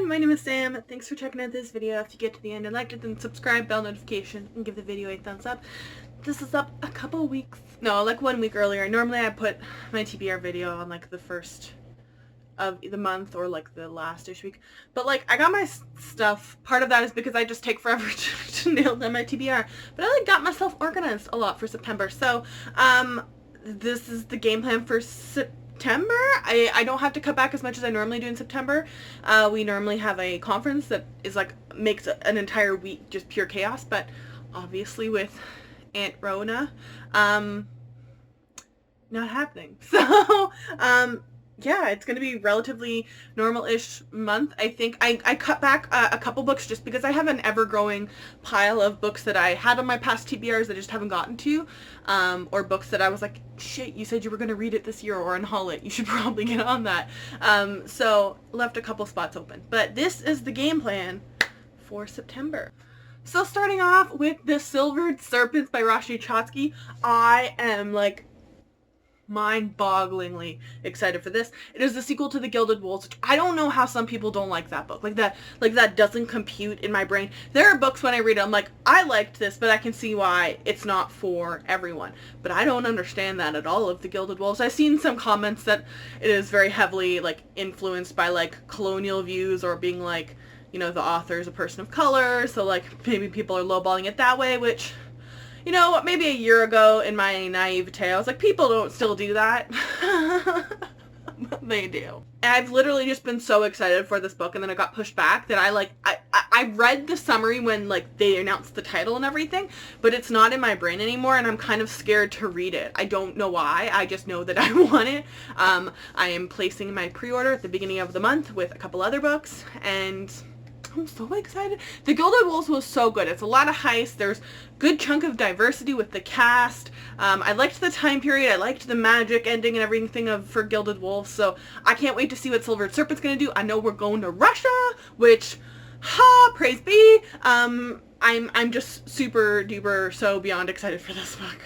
my name is Sam. Thanks for checking out this video. If you get to the end and liked it, then subscribe, bell notification, and give the video a thumbs up. This is up a couple weeks, no, like 1 week earlier. Normally I put my TBR video on like the first of the month or like the last-ish week. But like I got my stuff, part of that is because I just take forever to nail down my TBR. But I like got myself organized a lot for September. So this is the game plan for September. I don't have to cut back as much as I normally do in September. We normally have a conference that is like makes an entire week just pure chaos, but obviously with Aunt Rona not happening. So yeah, it's going to be relatively normal-ish month. I think I cut back a couple books just because I have an ever-growing pile of books that I had on my past TBRs that I just haven't gotten to, or books that I was like, shit, you said you were going to read it this year or unhaul it. You should probably get on that. So left a couple spots open. But this is the game plan for September. So starting off with The Silvered Serpents by Rashi Chotsky, I am like mind-bogglingly excited for this. It is the sequel to The Gilded Wolves, which I don't know how some people don't like that book. Like that doesn't compute in my brain. There are books when I read it, I'm like, I liked this, but I can see why it's not for everyone. But I don't understand that at all of The Gilded Wolves. I've seen some comments that it is very heavily like influenced by like colonial views or being like, you know, the author is a person of color, so like maybe people are lowballing it that way, which, you know, maybe a year ago in my naivete, I was like, people don't still do that. But they do. And I've literally just been so excited for this book, and then it got pushed back that I read the summary when like they announced the title and everything, but it's not in my brain anymore, and I'm kind of scared to read it. I don't know why. I just know that I want it. I am placing my pre-order at the beginning of the month with a couple other books, and I'm so excited. The Gilded Wolves was so good. It's a lot of heist. There's good chunk of diversity with the cast. I liked the time period. I liked the magic ending and everything for Gilded Wolves. So I can't wait to see what Silvered Serpent's gonna do. I know we're going to Russia, which, praise be. I'm just super duper so beyond excited for this book.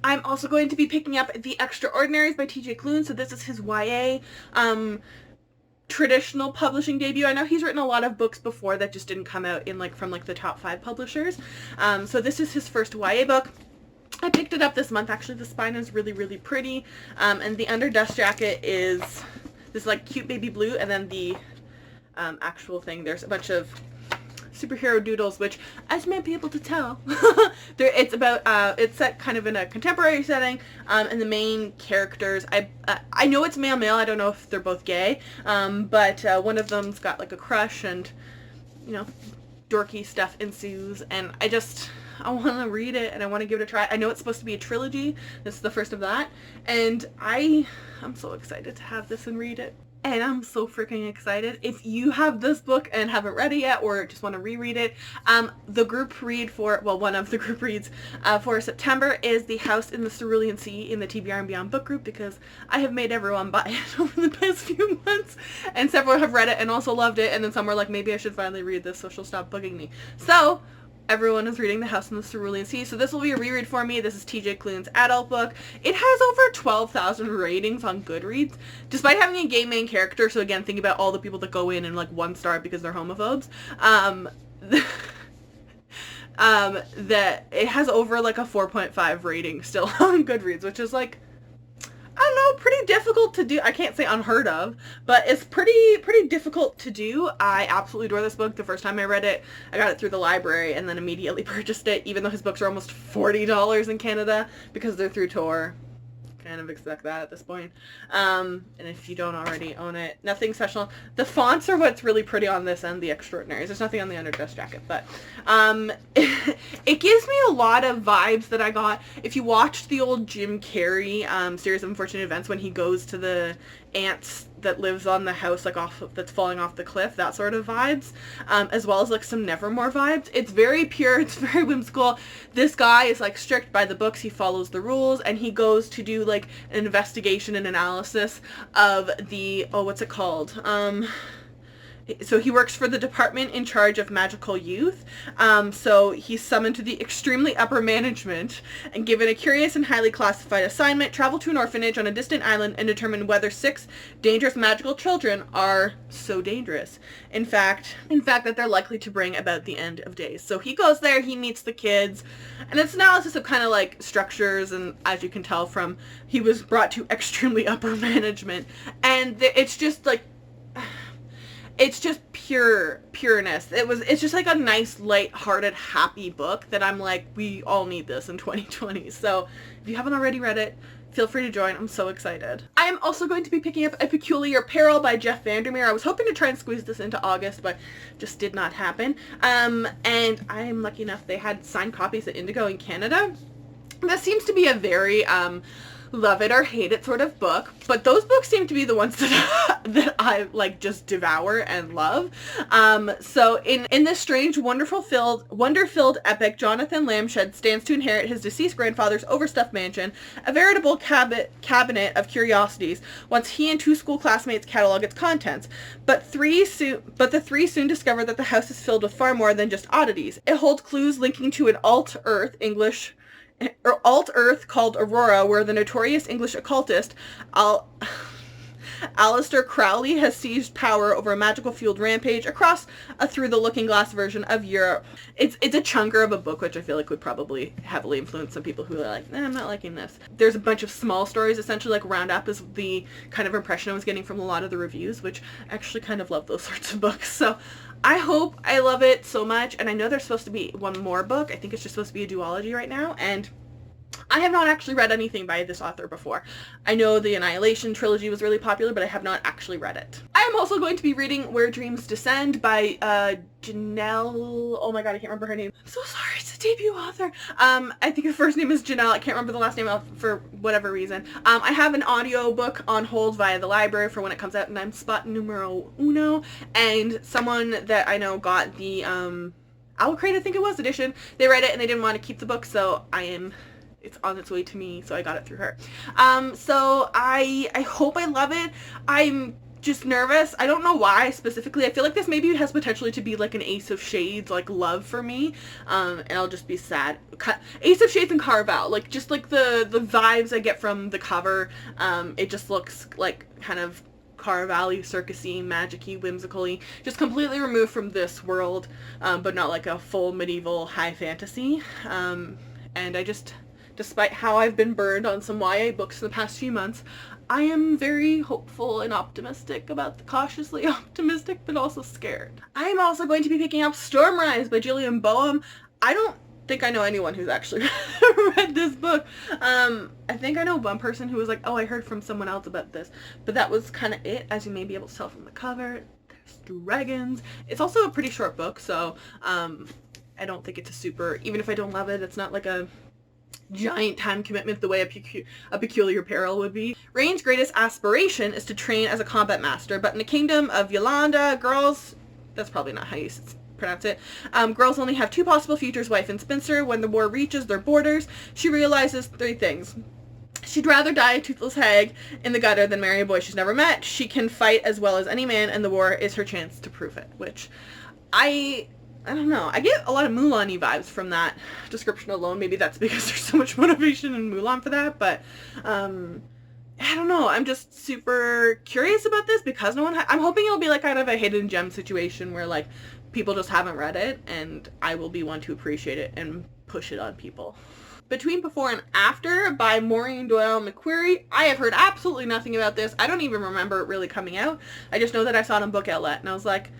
I'm also going to be picking up The Extra Ordinaries by TJ Klune. So this is his YA traditional publishing debut. I know he's written a lot of books before that just didn't come out in like from like the top 5 publishers. So this is his first YA book. I picked it up this month. Actually, the spine is really, really pretty. And the under dust jacket is this like cute baby blue, and then the actual thing, there's a bunch of superhero doodles, which, as you might be able to tell, it's about it's set kind of in a contemporary setting, and the main characters, I know it's male, I don't know if they're both gay, but one of them's got like a crush, and you know, dorky stuff ensues, and I want to read it, and I want to give it a try. I know it's supposed to be a trilogy. This is the first of that, and I'm so excited to have this and read it. And I'm so freaking excited. If you have this book and haven't read it yet, or just want to reread it, the group read one of the group reads for September is The House in the Cerulean Sea in the TBR and Beyond book group, because I have made everyone buy it over the past few months, and several have read it and also loved it, and then some were like, maybe I should finally read this so she'll stop bugging me. So everyone is reading The House in the Cerulean Sea, so this will be a reread for me. This is TJ Klune's adult book. It has over 12,000 ratings on Goodreads, despite having a gay main character, so again, think about all the people that go in and like 1 star because they're homophobes. That it has over like a 4.5 rating still on Goodreads, which is like, I don't know, pretty difficult to do. I can't say unheard of, but it's pretty difficult to do. I absolutely adore this book. The first time I read it, I got it through the library and then immediately purchased it, even though his books are almost $40 in Canada because they're through Tor. Kind of expect that at this point. And if you don't already own it, nothing special. The fonts are what's really pretty on this and The Extra Ordinaries. There's nothing on the underdress jacket, but it gives me a lot of vibes that I got. If you watched the old Jim Carrey series of unfortunate events, when he goes to the ants that lives on the house like that's falling off the cliff, that sort of vibes, as well as like some Nevermore vibes. It's very pure, it's very whimsical. This guy is like strict by the books, he follows the rules, and he goes to do like an investigation and analysis of the, what's it called? So he works for the department in charge of magical youth. So he's summoned to the extremely upper management and given a curious and highly classified assignment: travel to an orphanage on a distant island and determine whether 6 dangerous magical children are so dangerous. In fact, that they're likely to bring about the end of days. So he goes there, he meets the kids, and it's analysis of kind of like structures, and as you can tell from, he was brought to extremely upper management, and it's just like, it's just pureness. It's just like a nice, light-hearted, happy book that I'm like, we all need this in 2020. So if you haven't already read it, feel free to join. I'm so excited. I am also going to be picking up A Peculiar Peril by Jeff Vandermeer. I was hoping to try and squeeze this into August, but just did not happen. And I'm lucky enough they had signed copies at Indigo in Canada. That seems to be a very love it or hate it sort of book, but those books seem to be the ones that I like just devour and love. So in this strange, wonder-filled epic, Jonathan Lambshed stands to inherit his deceased grandfather's overstuffed mansion, a veritable cabinet of curiosities, once he and 2 school classmates catalog its contents. But the three soon discover that the house is filled with far more than just oddities. It holds clues linking to an alt-Earth called Aurora, where the notorious English occultist Aleister Crowley has seized power over a magical-fueled rampage across a through-the-looking-glass version of Europe. It's a chunker of a book, which I feel like would probably heavily influence some people who are like, I'm not liking this. There's a bunch of small stories, essentially, like round-up is the kind of impression I was getting from a lot of the reviews, which I actually kind of love those sorts of books. So I hope I love it so much, and I know there's supposed to be one more book. I think it's just supposed to be a duology right now, and I have not actually read anything by this author before. I know the Annihilation trilogy was really popular, but I have not actually read it. I am also going to be reading Where Dreams Descend by Janelle, oh my god, I can't remember her name. I'm so sorry, it's a debut author. I think her first name is Janelle, I can't remember the last name for whatever reason. I have an audio book on hold via the library for when it comes out, and I'm spot numero uno, and someone that I know got the Owl Crate, I think it was, edition. They read it and they didn't want to keep the book, so it's on its way to me, so I got it through her. So I hope I love it. I'm just nervous. I don't know why specifically. I feel like this maybe has potentially to be like an Ace of Shades, like, love for me. And I'll just be sad. Ace of Shades and Carval, like, just like the vibes I get from the cover. It just looks like kind of Carval-y, circusy, magic-y, whimsical-y, just completely removed from this world, but not like a full medieval high fantasy. And I just, despite how I've been burned on some YA books in the past few months, I am very hopeful and optimistic about the cautiously optimistic, but also scared. I am also going to be picking up Stormrise by Gillian Boehm. I don't think I know anyone who's actually read this book. I think I know one person who was like, oh, I heard from someone else about this, but that was kind of it, as you may be able to tell from the cover. There's dragons. It's also a pretty short book, so I don't think it's a super, even if I don't love it, it's not like a giant time commitment the way a Peculiar Peril would be. Rain's greatest aspiration is to train as a combat master, but in the kingdom of Yolanda, girls, that's probably not how you pronounce it, girls only have 2 possible futures, wife and spinster. When the war reaches their borders, she realizes 3 things. She'd rather die a toothless hag in the gutter than marry a boy she's never met. She can fight as well as any man, and the war is her chance to prove it, which I don't know. I get a lot of Mulan-y vibes from that description alone. Maybe that's because there's so much motivation in Mulan for that, but I don't know. I'm just super curious about this because no one I'm hoping it'll be like kind of a hidden gem situation where like people just haven't read it, and I will be one to appreciate it and push it on people. Between Before and After by Maureen Doyle McQuarrie. I have heard absolutely nothing about this. I don't even remember it really coming out. I just know that I saw it on Book Outlet, and I was like,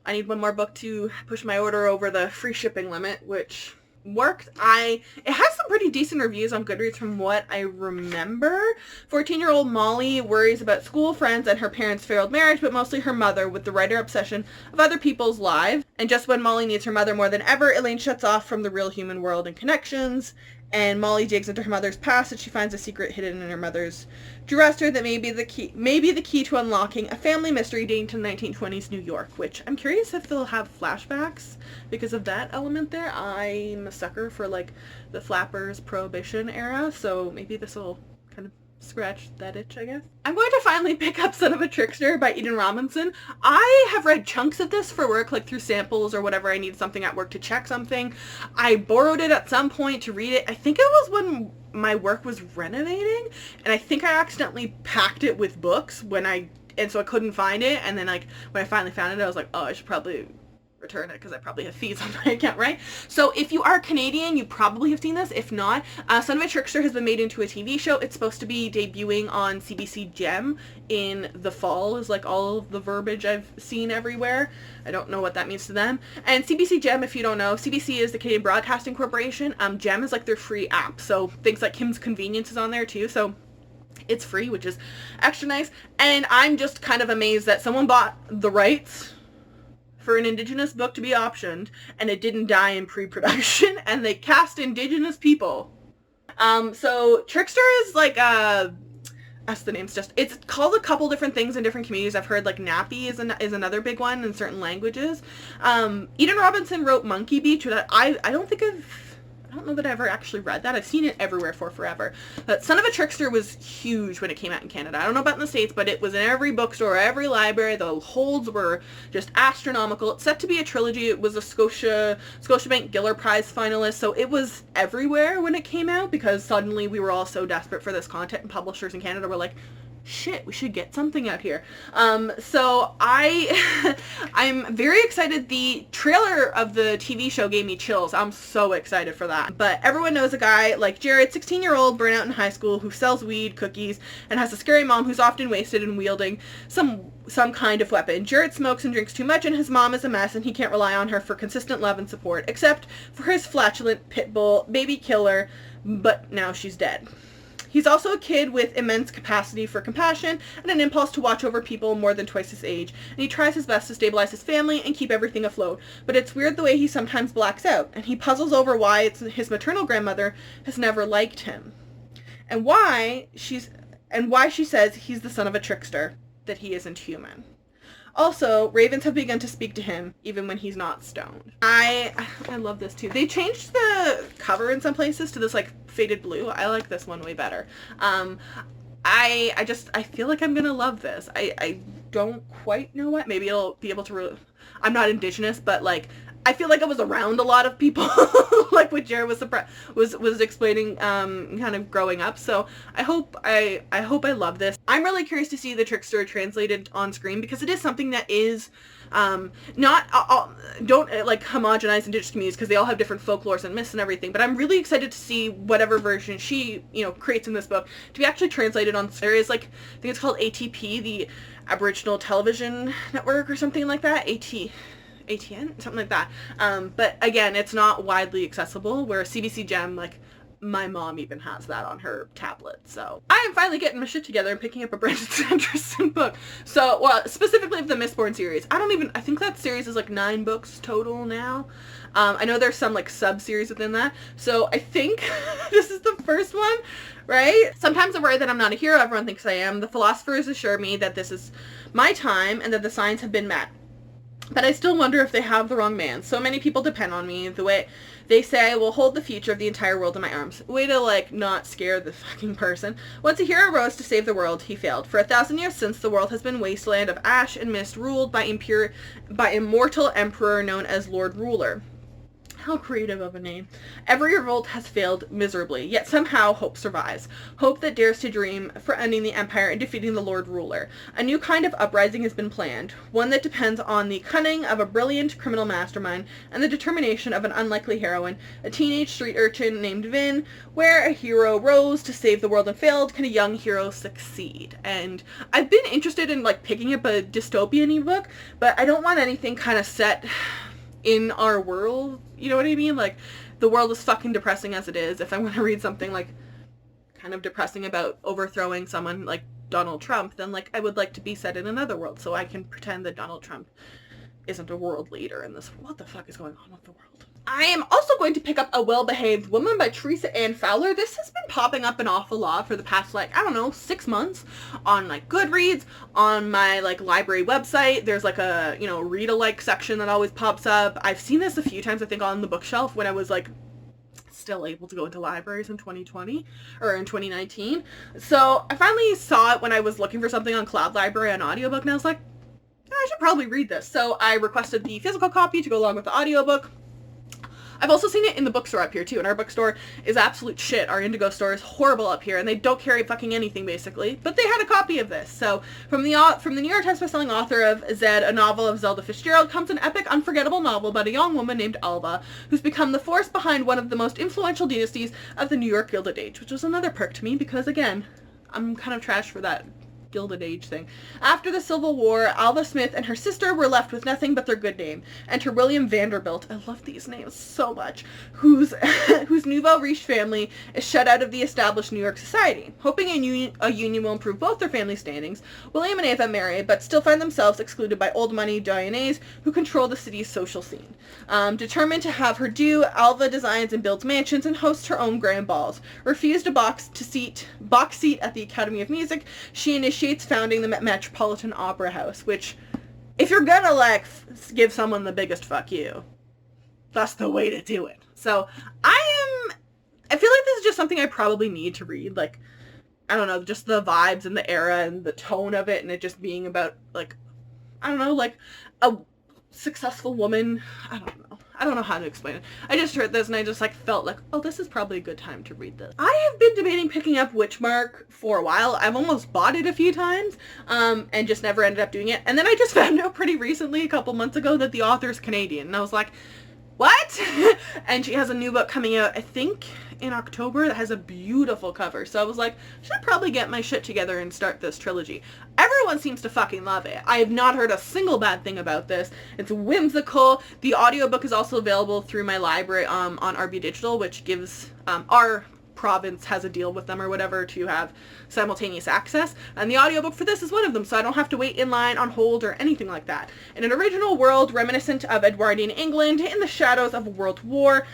I need one more book to push my order over the free shipping limit, which worked. It has some pretty decent reviews on Goodreads from what I remember. 14-year-old Molly worries about school friends and her parents' failed marriage, but mostly her mother, with the writer obsession of other people's lives. And just when Molly needs her mother more than ever, Elaine shuts off from the real human world and connections, and Molly digs into her mother's past, and she finds a secret hidden in her mother's dresser that may be the key to unlocking a family mystery dating to 1920s New York, which I'm curious if they'll have flashbacks because of that element there. I'm a sucker for like the Flappers Prohibition era, so maybe this will kind of scratch that itch, I guess. I'm going to finally pick up Son of a Trickster by Eden Robinson. I have read chunks of this for work, like through samples or whatever. I need something at work to check something. I borrowed it at some point to read it. I think it was when my work was renovating, and I think I accidentally packed it with books and so I couldn't find it, and then like when I finally found it, I was like, oh, I should probably return it because I probably have fees on my account, right? So if you are Canadian, you probably have seen this. If not, Son of a Trickster has been made into a TV show. It's supposed to be debuting on CBC Gem in the fall, is like all of the verbiage I've seen everywhere. I don't know what that means to them. And CBC Gem, if you don't know, CBC is the Canadian Broadcasting Corporation. Gem is like their free app, so things like Kim's Convenience is on there too, so it's free, which is extra nice. And I'm just kind of amazed that someone bought the rights for an Indigenous book to be optioned, and it didn't die in pre-production, and they cast Indigenous people. So Trickster is like, that's the name's just, it's called a couple different things in different communities. I've heard like Nappy is another big one in certain languages. Eden Robinson wrote Monkey Beach, that I don't know that I ever actually read that. I've seen it everywhere for forever. But Son of a Trickster was huge when it came out in Canada. I don't know about in the States, but it was in every bookstore, every library. The holds were just astronomical. It's set to be a trilogy. It was a Scotiabank Giller Prize finalist, so it was everywhere when it came out because suddenly we were all so desperate for this content, and publishers in Canada were like, shit, we should get something out here. So I'm very excited. The trailer of the TV show gave me chills. I'm so excited for that. But everyone knows a guy like Jared, 16-year-old, burnout in high school, who sells weed, cookies, and has a scary mom who's often wasted and wielding some kind of weapon. Jared smokes and drinks too much, and his mom is a mess, and he can't rely on her for consistent love and support, except for his flatulent pit bull baby killer, but now she's dead. He's also a kid with immense capacity for compassion and an impulse to watch over people more than twice his age, and he tries his best to stabilize his family and keep everything afloat, but it's weird the way he sometimes blacks out, and he puzzles over why his maternal grandmother has never liked him, and why she says he's the son of a trickster, that he isn't human. Also, ravens have begun to speak to him, even when he's not stoned. I love this too. They changed the cover in some places to this like faded blue. I like this one way better. I feel like I'm gonna love this. I don't quite know what. Maybe it'll be able to. I'm not Indigenous, but like I feel like I was around a lot of people, like what Jared was explaining, kind of growing up. So I hope I love this. I'm really curious to see the Trickster translated on screen because it is something that is don't like homogenize Indigenous communities because they all have different folklores and myths and everything. But I'm really excited to see whatever version she creates in this book to be actually translated on. There is like I think it's called ATP, the Aboriginal Television Network or something like that. ATN, something like that. But again, it's not widely accessible, where CBC Gem, like, my mom even has that on her tablet. So I am finally getting my shit together and picking up a Brandon Sanderson book. So, well, specifically of the Mistborn series. I think that series is like 9 books total now. I know there's some like sub-series within that. So I think this is the first one, right? Sometimes I worry that I'm not a hero. Everyone thinks I am. The philosophers assure me that this is my time and that the signs have been met. But I still wonder if they have the wrong man. So many people depend on me. The way they say I will hold the future of the entire world in my arms. Way to, like, not scare the fucking person. Once a hero rose to save the world, he failed. For 1,000 years since, the world has been wasteland of ash and mist, ruled by immortal emperor known as Lord Ruler. How creative of a name. Every revolt has failed miserably, yet somehow hope survives. Hope that dares to dream for ending the empire and defeating the Lord Ruler. A new kind of uprising has been planned, one that depends on the cunning of a brilliant criminal mastermind and the determination of an unlikely heroine, a teenage street urchin named Vin. Where a hero rose to save the world and failed, can a young hero succeed? And I've been interested in, like, picking up a dystopian ebook, but I don't want anything kind of set in our world, you know what I mean? Like, the world is fucking depressing as it is. If I want to read something, like, kind of depressing about overthrowing someone like Donald Trump, then, like, I would like to be set in another world so I can pretend that Donald Trump isn't a world leader in this. What the fuck is going on with the world? I am also going to pick up A Well-Behaved Woman by Theresa and Fowler. This has been popping up an awful lot for the past, like, I don't know, 6 months on, like, Goodreads, on my, like, library website. There's, like, a, read-alike section that always pops up. I've seen this a few times, I think, on the bookshelf when I was, like, still able to go into libraries in 2020 or in 2019. So I finally saw it when I was looking for something on Cloud Library on audiobook, and I was like, yeah, I should probably read this. So I requested the physical copy to go along with the audiobook. I've also seen it in the bookstore up here too, and our bookstore is absolute shit. Our Indigo store is horrible up here, and they don't carry fucking anything basically. But they had a copy of this. So from the New York Times bestselling author of Zed, a novel of Zelda Fitzgerald, comes an epic, unforgettable novel about a young woman named Alva, who's become the force behind one of the most influential dynasties of the New York Gilded Age, which was another perk to me because, again, I'm kind of trash for that Gilded Age thing. After the Civil War, Alva Smith and her sister were left with nothing but their good name. Enter William Vanderbilt, I love these names so much, whose nouveau riche family is shut out of the established New York society. Hoping a union will improve both their family standings, William and Ava marry, but still find themselves excluded by old money Dianese who control the city's social scene. Determined to have her due, Alva designs and builds mansions and hosts her own grand balls. Refused a box seat at the Academy of Music, she initiates founding the Metropolitan Opera House, which, if you're gonna, like, give someone the biggest fuck you, that's the way to do it. So, I feel like this is just something I probably need to read, like, I don't know, just the vibes and the era and the tone of it, and it just being about, like, I don't know, like, a successful woman, I don't know how to explain it. I just heard this and I just, like, felt like, oh, this is probably a good time to read this. I have been debating picking up Witchmark for a while. I've almost bought it a few times, and just never ended up doing it. And then I just found out pretty recently, a couple months ago, that the author's Canadian. And I was like, what? And she has a new book coming out, I think, in October that has a beautiful cover. So I was like, I should probably get my shit together and start this trilogy. Everyone seems to fucking love it. I have not heard a single bad thing about this. It's whimsical. The audiobook is also available through my library on RB Digital, which gives our province has a deal with them or whatever to have simultaneous access, and the audiobook for this is one of them, so I don't have to wait in line, on hold, or anything like that. In an original world reminiscent of Edwardian England, in the shadows of a world war,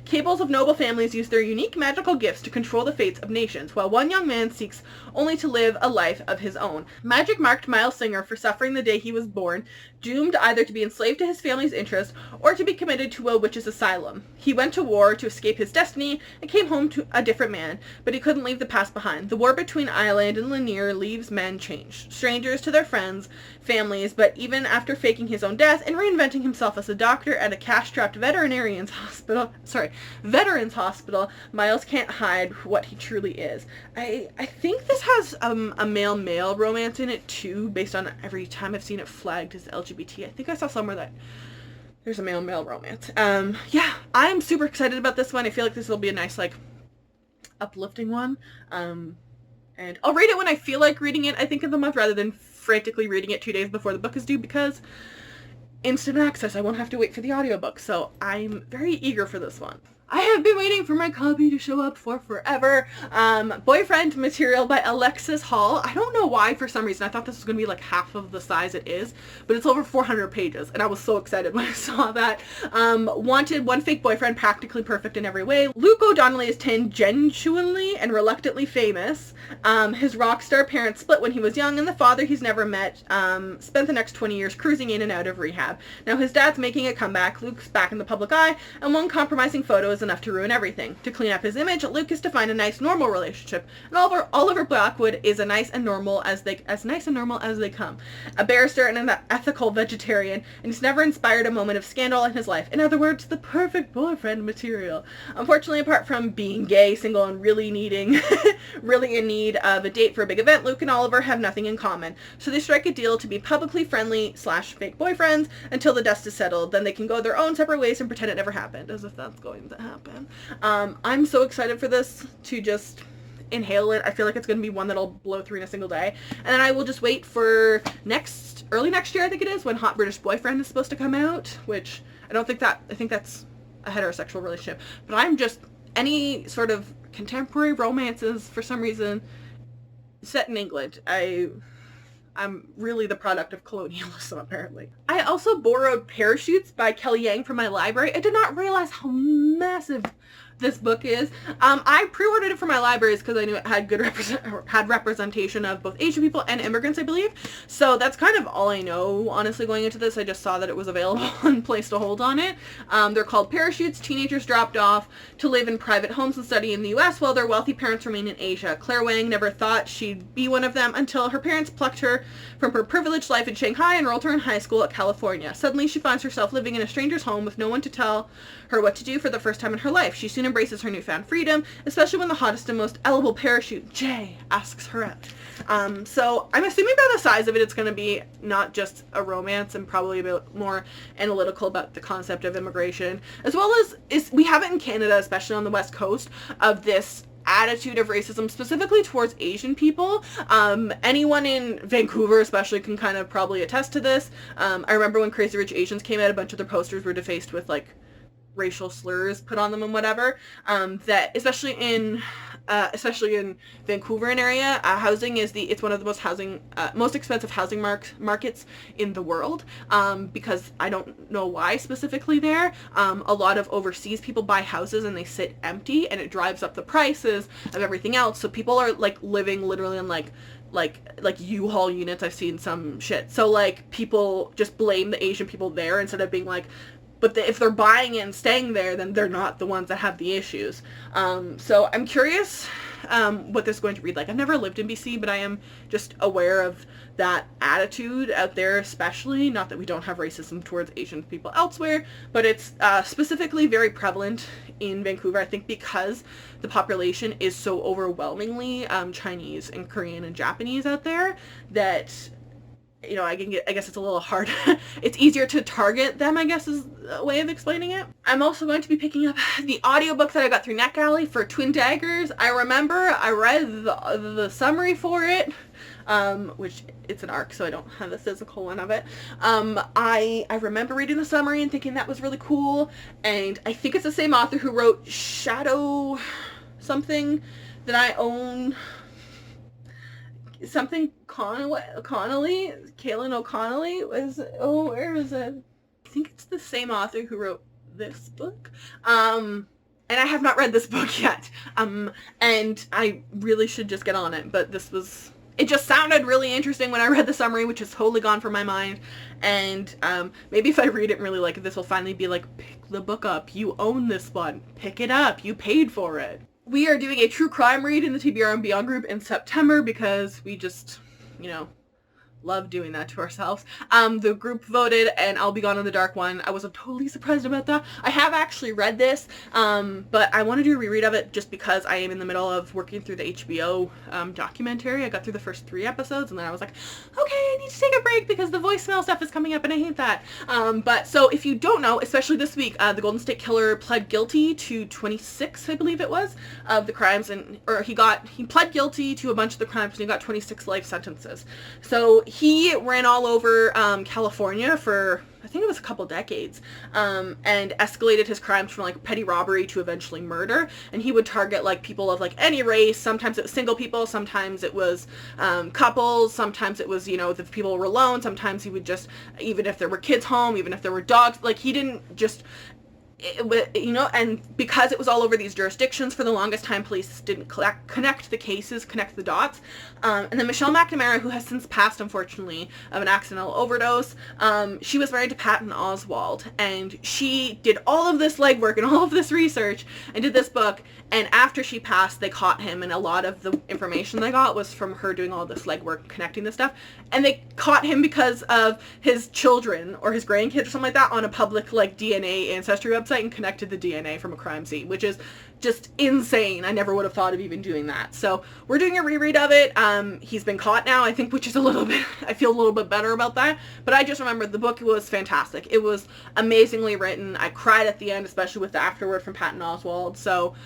cables of noble families use their unique magical gifts to control the fates of nations, while one young man seeks only to live a life of his own. Magic marked Miles Singer for suffering the day he was born, doomed either to be enslaved to his family's interest or to be committed to a witch's asylum. He went to war to escape his destiny and came home to a different man, but he couldn't leave the past behind. The war between Ireland and Lanier leaves men changed, strangers to their friends, families, but even after faking his own death and reinventing himself as a doctor at a cash-strapped veterans hospital, Miles can't hide what he truly is. I think this has a male-male romance in it too, based on every time I've seen it flagged as LGBT. I think I saw somewhere that there's a male-male romance. Yeah, I'm super excited about this one. I feel like this will be a nice, like, uplifting one. And I'll read it when I feel like reading it, I think, of the month, rather than frantically reading it 2 days before the book is due, because instant access, I won't have to wait for the audiobook, so I'm very eager for this one. I have been waiting for my copy to show up for forever. Boyfriend Material by Alexis Hall. I don't know why, for some reason. I thought this was going to be like half of the size it is, but it's over 400 pages, and I was so excited when I saw that. Wanted one fake boyfriend, practically perfect in every way. Luke O'Donnelly is tangentially and reluctantly famous. His rock star parents split when he was young, and the father he's never met spent the next 20 years cruising in and out of rehab. Now his dad's making a comeback. Luke's back in the public eye, and one compromising photo is enough to ruin everything. To clean up his image, Luke is to find a nice, normal relationship, and Oliver Blackwood is as nice and normal as they come. A barrister and an ethical vegetarian, and he's never inspired a moment of scandal in his life. In other words, the perfect boyfriend material. Unfortunately, apart from being gay, single, and really in need of a date for a big event, Luke and Oliver have nothing in common. So they strike a deal to be publicly friendly / fake boyfriends until the dust is settled. Then they can go their own separate ways and pretend it never happened, as if that's going to happen. I'm so excited for this to just inhale it. I feel like it's going to be one that'll blow through in a single day. And then I will just wait for early next year, I think it is, when Hot British Boyfriend is supposed to come out, which I think that's a heterosexual relationship. But I'm just, any sort of contemporary romances, for some reason, set in England. I'm really the product of colonialism, apparently. I also borrowed Parachutes by Kelly Yang from my library. I did not realize how massive this book is. I pre-ordered it for my libraries because I knew it had good representation of both Asian people and immigrants, I believe. So that's kind of all I know, honestly, going into this. I just saw that it was available and placed a hold on it. They're called Parachutes. Teenagers dropped off to live in private homes and study in the U.S. while their wealthy parents remain in Asia. Claire Wang never thought she'd be one of them until her parents plucked her from her privileged life in Shanghai and enrolled her in high school at California. Suddenly, she finds herself living in a stranger's home with no one to tell her what to do for the first time in her life. She soon embraces her newfound freedom, especially when the hottest and most eligible parachute, Jay, asks her out. So I'm assuming by the size of it, it's going to be not just a romance and probably a bit more analytical about the concept of immigration, as well as we have it in Canada, especially on the West Coast, of this attitude of racism specifically towards Asian people. Anyone in Vancouver especially can kind of probably attest to this. I remember when Crazy Rich Asians came out, a bunch of their posters were defaced with like racial slurs put on them and whatever. That especially in Vancouver and area, housing is it's one of the most expensive housing markets in the world, because I don't know why specifically there. A lot of overseas people buy houses and they sit empty, and it drives up the prices of everything else. So people are like living literally in like U-Haul units. I've seen some shit. So like people just blame the Asian people there instead of being like, but if they're buying it and staying there, then they're not the ones that have the issues. So I'm curious what this is going to read like. I've never lived in BC, but I am just aware of that attitude out there, especially. Not that we don't have racism towards Asian people elsewhere, but it's specifically very prevalent in Vancouver, I think, because the population is so overwhelmingly Chinese and Korean and Japanese out there that, you know, I guess it's a little hard. It's easier to target them, I guess, is a way of explaining it. I'm also going to be picking up the audiobook that I got through NetGalley for Twin Daggers. I remember I read the summary for it, which it's an ARC, so I don't have the physical one of it. I remember reading the summary and thinking that was really cool, and I think it's the same author who wrote Shadow something that I own. Something Kaylin O'Connolly was, where is it? I think it's the same author who wrote this book. And I have not read this book yet. And I really should just get on it, but it just sounded really interesting when I read the summary, which is totally gone from my mind. And maybe if I read it and really like it, this will finally be like, pick the book up. You own this one. Pick it up. You paid for it. We are doing a true crime read in the TBR and Beyond group in September because we just, you know, love doing that to ourselves. The group voted, and I'll Be Gone in the Dark one. I was totally surprised about that. I have actually read this, but I want to do a reread of it just because I am in the middle of working through the HBO documentary. I got through the first 3 episodes, and then I was like, okay, I need to take a break because the voicemail stuff is coming up, and I hate that. But so if you don't know, especially this week, the Golden State Killer pled guilty to 26, I believe it was, of the crimes, he pled guilty to a bunch of the crimes, and he got 26 life sentences. So he ran all over California for, I think it was a couple decades, and escalated his crimes from like petty robbery to eventually murder. And he would target like people of like any race. Sometimes it was single people, sometimes it was couples, sometimes it was, you know, the people were alone. Sometimes he would just, even if there were kids home, even if there were dogs, like he didn't just, you know, and because it was all over these jurisdictions for the longest time, police didn't connect the cases, connect the dots. And then Michelle McNamara, who has since passed, unfortunately, of an accidental overdose, she was married to Patton Oswalt, and she did all of this legwork and all of this research and did this book, and after she passed, they caught him, and a lot of the information they got was from her doing all this legwork, connecting this stuff, and they caught him because of his children, or his grandkids, or something like that, on a public, like, DNA ancestry website, and connected the DNA from a crime scene, which is just insane. I never would have thought of even doing that. So we're doing a reread of it. He's been caught now, I think, which is a little bit, I feel a little bit better about that. But I just remember the book was fantastic. It was amazingly written. I cried at the end, especially with the afterword from Patton Oswalt. So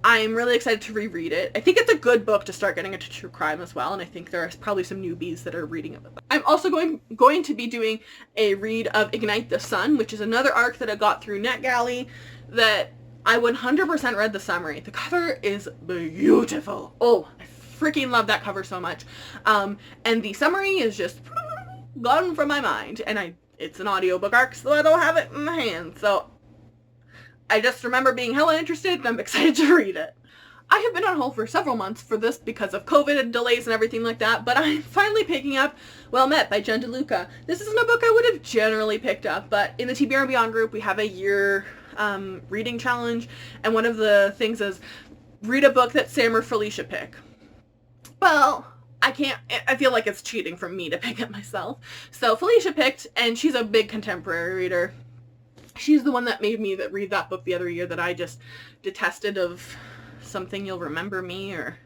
I'm really excited to reread it. I think it's a good book to start getting into true crime as well, and I think there's probably some newbies that are reading it. I'm also going to be doing a read of Ignite the Sun, which is another arc that I got through NetGalley that I 100% read the summary. The cover is beautiful. Oh, I freaking love that cover so much. And the summary is just gone from my mind, and it's an audiobook arc, so I don't have it in my hand. So I just remember being hella interested and I'm excited to read it. I have been on hold for several months for this because of COVID and delays and everything like that, but I'm finally picking up Well Met by Jen DeLuca. This isn't a book I would have generally picked up, but in the TBR and Beyond group we have a year reading challenge, and one of the things is read a book that Sam or Felicia pick. Well, I feel like it's cheating from me to pick it myself. So Felicia picked, and she's a big contemporary reader. She's the one that made me read that book the other year that I just detested, of Something You'll Remember Me, or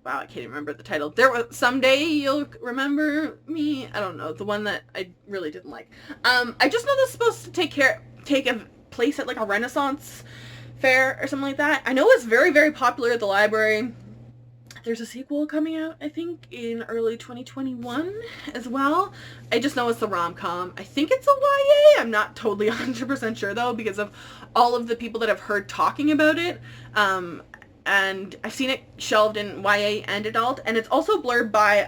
wow, I can't even remember the title. There was Someday You'll Remember Me. I don't know, the one that I really didn't like. I just know this is supposed to take a place at like a Renaissance fair or something like that. I know it's very, very popular at the library. There's a sequel coming out, I think, in early 2021 as well. I just know it's a rom-com. I think it's a YA. I'm not totally 100% sure, though, because of all of the people that I've heard talking about it. And I've seen it shelved in YA and adult. And it's also blurred by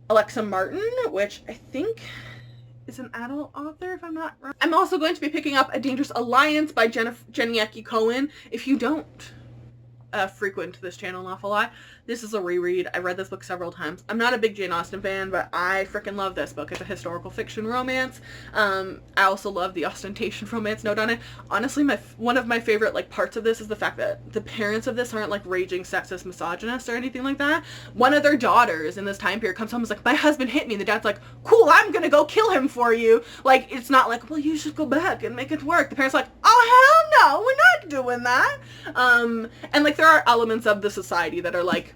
Alexa Martin, which I think is an adult author, if I'm not wrong. I'm also going to be picking up A Dangerous Alliance by Jenny Cohen. If you don't frequent this channel an awful lot, this is a reread. I've read this book several times. I'm not a big Jane Austen fan, but I freaking love this book. It's a historical fiction romance. I also love the ostentation romance note on it. Honestly, one of my favorite like parts of this is the fact that the parents of this aren't like raging sexist misogynists or anything like that. One of their daughters in this time period comes home and is like, my husband hit me, and the dad's like, cool, I'm gonna go kill him for you. Like, it's not like, well, you should go back and make it work. The parents are like, oh hell no, we're not doing that. And like there are elements of the society that are like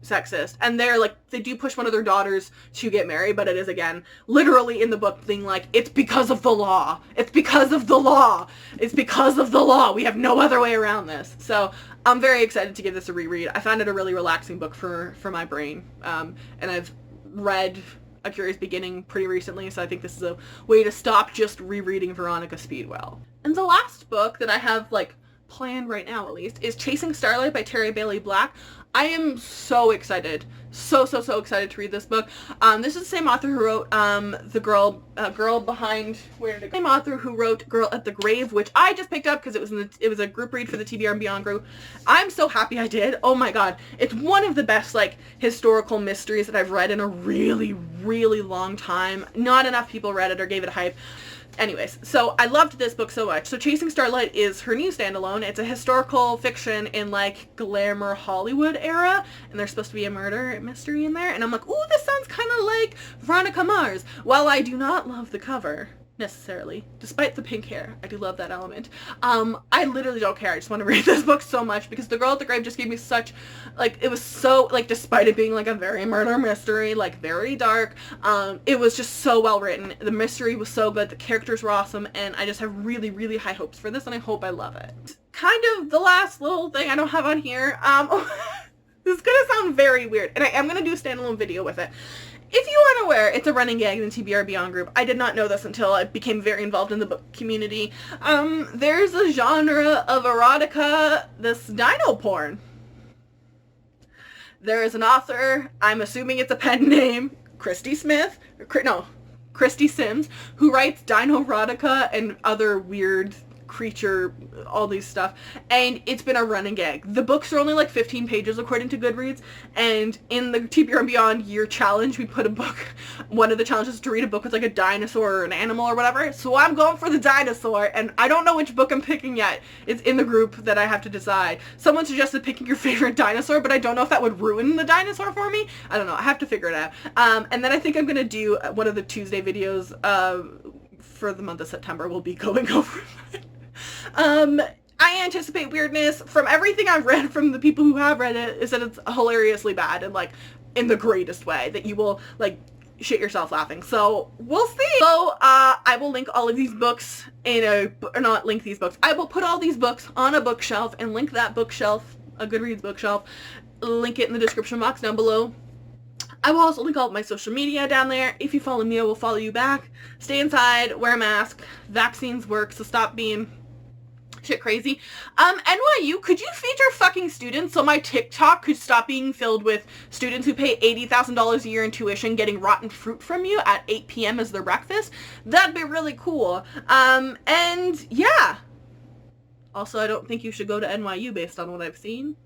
sexist, and they're like, they do push one of their daughters to get married, but it is again literally in the book being like, it's because of the law, it's because of the law, it's because of the law, we have no other way around this. So I'm very excited to give this a reread. I found it a really relaxing book for my brain, and I've read A Curious Beginning pretty recently, so I think this is a way to stop just rereading Veronica Speedwell. And the last book that I have like planned right now, at least, is Chasing Starlight by Terry Bailey Black. I am so excited, so excited to read this book. This is the same author who wrote the girl behind, where did it go? Same author who wrote Girl at the Grave, which I just picked up because it was a group read for the TBR and Beyond group. I'm so happy I did. Oh my god, it's one of the best like historical mysteries that I've read in a really long time. Not enough people read it or gave it a hype. Anyways, so I loved this book so much. So Chasing Starlight is her new standalone. It's a historical fiction in like glamour Hollywood era, and there's supposed to be a murder mystery in there, and I'm like, ooh, this sounds kind of like Veronica Mars. While I do not love the cover necessarily, despite the pink hair, I do love that element. I literally don't care. I just want to read this book so much because The Girl at the Grave just gave me such, like, it was so, like, despite it being like a very murder mystery, like very dark, it was just so well written. The mystery was so good, the characters were awesome, and I just have really high hopes for this, and I hope I love it. Kind of the last little thing I don't have on here, this is gonna sound very weird, and I am gonna do a standalone video with it. If you aren't aware, it's a running gag in the TBR Beyond group. I did not know this until I became very involved in the book community. There's a genre of erotica, this dino porn. There is an author, I'm assuming it's a pen name, Christy Sims, who writes dino erotica and other weird creature, all these stuff, and it's been a running gag. The books are only like 15 pages according to Goodreads, and in the TBR and Beyond year challenge, we put a book, one of the challenges is to read a book with like a dinosaur or an animal or whatever, so I'm going for the dinosaur, and I don't know which book I'm picking yet. It's in the group that I have to decide. Someone suggested picking your favorite dinosaur, but I don't know if that would ruin the dinosaur for me. I don't know, I have to figure it out. And then I think I'm gonna do one of the Tuesday videos for the month of September. We'll be going over that. I anticipate weirdness. From everything I've read from the people who have read it, is that it's hilariously bad and like in the greatest way, that you will like shit yourself laughing. So we'll see. So I will link all of these books in not link these books. I will put all these books on a bookshelf and link that bookshelf, a Goodreads bookshelf, link it in the description box down below. I will also link all of my social media down there. If you follow me, I will follow you back. Stay inside, wear a mask, vaccines work, so stop being shit crazy. NYU, could you feature fucking students so my TikTok could stop being filled with students who pay $80,000 a year in tuition getting rotten fruit from you at 8 p.m. as their breakfast? That'd be really cool. And yeah, Also, I don't think you should go to NYU based on what I've seen.